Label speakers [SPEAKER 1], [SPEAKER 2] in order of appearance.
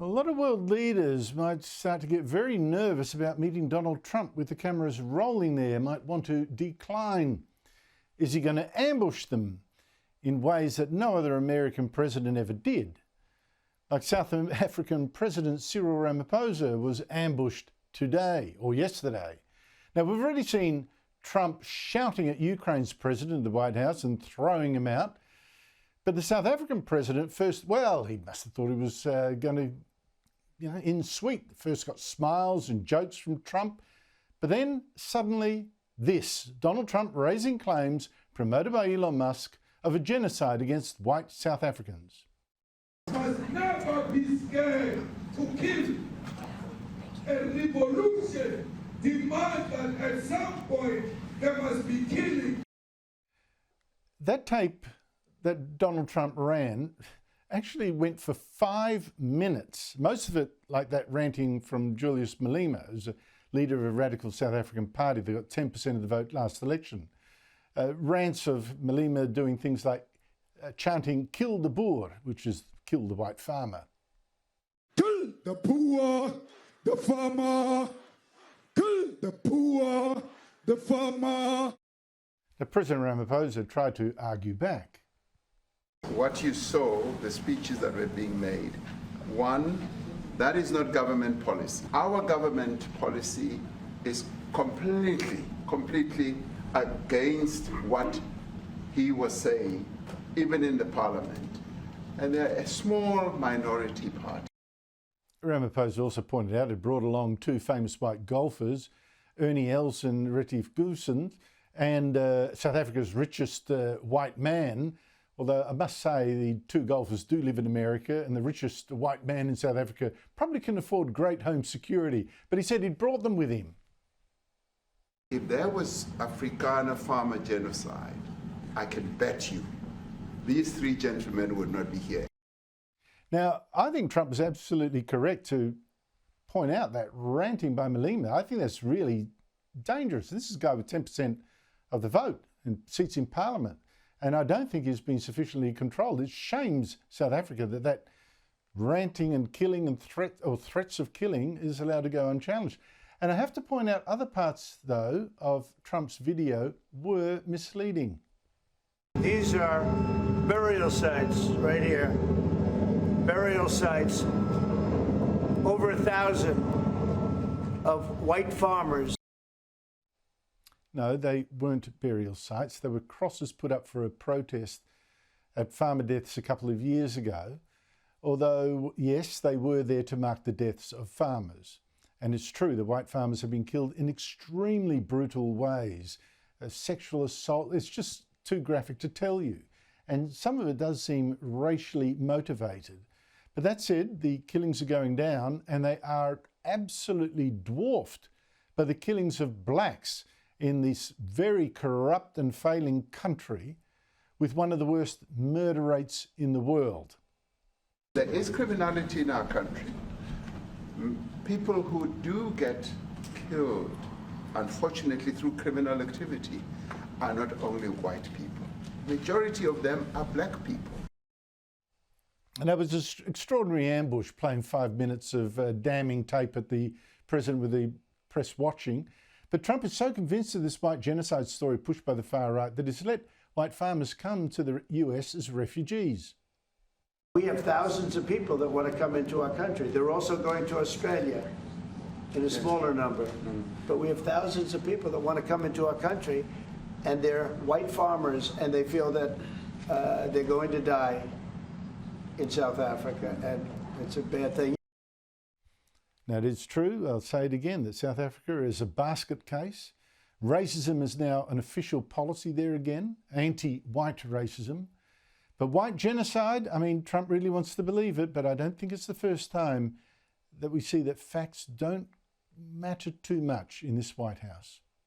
[SPEAKER 1] A lot of world leaders might start to get very nervous about meeting Donald Trump with the cameras rolling there, might want to decline. Is he going to ambush them in ways that no other American president ever did? Like South African President Cyril Ramaphosa was ambushed today or yesterday. Now, we've already seen Trump shouting at Ukraine's president in the White House and throwing him out. But the South African president first, well, he must have thought he was going to, in sweet. First got smiles and jokes from Trump. But then suddenly this, Donald Trump raising claims promoted by Elon Musk of a genocide against white South Africans.
[SPEAKER 2] Must never be scared to kill. A revolution demands that at some point there must be killing.
[SPEAKER 1] That tape that Donald Trump ran actually went for 5 minutes. Most of it like that ranting from Julius Malema, who's a leader of a radical South African party that got 10% of the vote last election. Rants of Malema doing things like chanting, "Kill the Boer," which is kill the white farmer.
[SPEAKER 2] Kill the poor, the farmer. Kill the poor, the farmer.
[SPEAKER 1] Now, President Ramaphosa tried to argue back.
[SPEAKER 3] What you saw, the speeches that were being made, one, that is not government policy. Our government policy is completely against what he was saying, even in the parliament. And they're a small minority party.
[SPEAKER 1] Ramaphosa also pointed out it brought along two famous white golfers, Ernie Els and Retief Goosen, and South Africa's richest white man. Although I must say the two golfers do live in America, and the richest white man in South Africa probably can afford great home security. But he said he'd brought them with him.
[SPEAKER 3] If there was Afrikaner farmer genocide, I can bet you these three gentlemen would not be here.
[SPEAKER 1] Now, I think Trump was absolutely correct to point out that ranting by Malema. I think that's really dangerous. This is a guy with 10% of the vote and seats in Parliament. And I don't think he's been sufficiently controlled. It shames South Africa that ranting and killing and threats of killing is allowed to go unchallenged. And I have to point out other parts, though, of Trump's video were misleading.
[SPEAKER 4] These are burial sites right here. Burial sites, over 1,000 of white farmers.
[SPEAKER 1] No, they weren't burial sites. They were crosses put up for a protest at farmer deaths a couple of years ago. Although, yes, they were there to mark the deaths of farmers. And it's true, the white farmers have been killed in extremely brutal ways. Sexual assault, it's just too graphic to tell you. And some of it does seem racially motivated. But that said, the killings are going down, and they are absolutely dwarfed by the killings of blacks in this very corrupt and failing country with one of the worst murder rates in the world.
[SPEAKER 3] There is criminality in our country. People who do get killed, unfortunately through criminal activity, are not only white people. Majority of them are black people.
[SPEAKER 1] And that was an extraordinary ambush, playing 5 minutes of damning tape at the president with the press watching. But Trump is so convinced of this white genocide story pushed by the far right that he's let white farmers come to the US as refugees.
[SPEAKER 4] We have thousands of people that want to come into our country. They're also going to Australia in a smaller number. But we have thousands of people that want to come into our country, and they're white farmers, and they feel that they're going to die in South Africa, and it's a bad thing.
[SPEAKER 1] Now, it is true, I'll say it again, that South Africa is a basket case. Racism is now an official policy there again, anti-white racism. But white genocide, I mean, Trump really wants to believe it, but I don't think it's the first time that we see that facts don't matter too much in this White House.